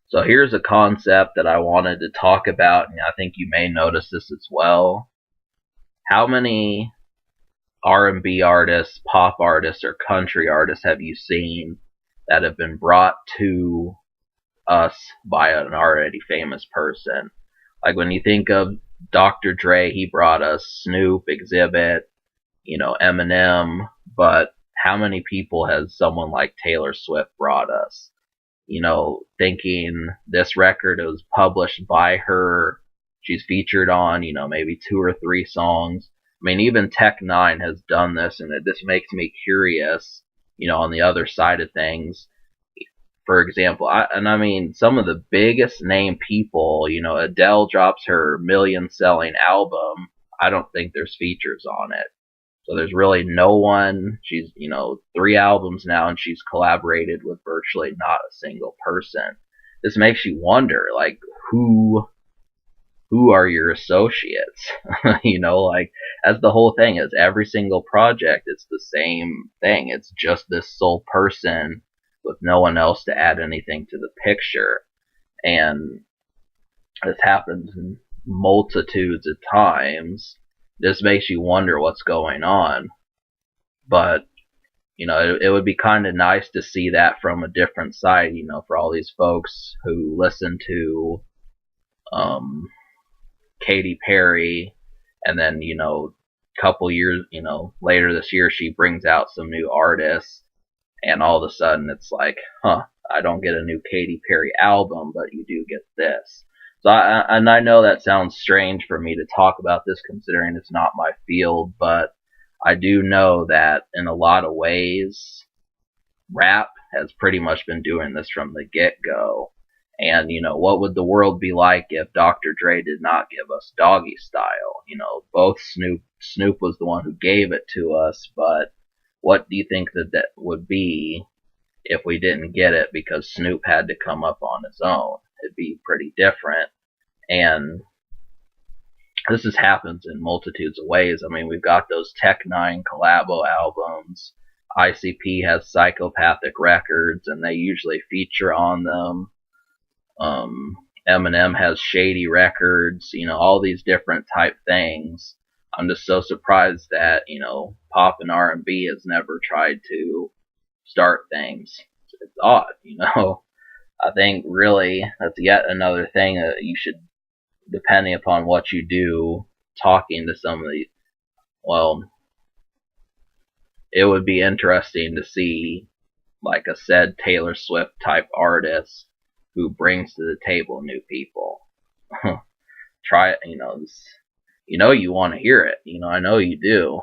So here's a concept that I wanted to talk about, and I think you may notice this as well. How many R&B artists, pop artists, or country artists have you seen that have been brought to us by an already famous person? Like when you think of Dr. Dre, he brought us Snoop, Exhibit, Eminem, but how many people has someone like Taylor Swift brought us? Thinking this record was published by her, she's featured on, maybe 2 or 3 songs. I mean, even Tech Nine has done this, and this makes me curious, on the other side of things. For example, I mean, some of the biggest name people, Adele drops her million-selling album. I don't think there's features on it. So there's really no one. She's, 3 albums now, and she's collaborated with virtually not a single person. This makes you wonder, like, who are your associates? Like, as the whole thing is, every single project, it's the same thing. It's just this sole person with no one else to add anything to the picture. And this happens in multitudes of times. This makes you wonder what's going on. But, it would be kind of nice to see that from a different side, for all these folks who listen to Katy Perry, and then, couple years, later this year, she brings out some new artists, and all of a sudden it's like, I don't get a new Katy Perry album, but you do get this. So I know that sounds strange for me to talk about this considering it's not my field, but I do know that in a lot of ways, rap has pretty much been doing this from the get-go. And, what would the world be like if Dr. Dre did not give us Doggy Style? Both Snoop was the one who gave it to us, but what do you think that would be if we didn't get it because Snoop had to come up on his own? It'd be pretty different. And this just happens in multitudes of ways. I mean, we've got those Tech Nine collabo albums. ICP has Psychopathic Records, and they usually feature on them. Eminem has Shady Records, all these different type things. I'm just so surprised that, pop and R&B has never tried to start things. It's odd, I think really that's yet another thing that you should, depending upon what you do, talking to some of these, well, it would be interesting to see like a said Taylor Swift type artist who brings to the table new people. Try it, you want to hear it. I know you do.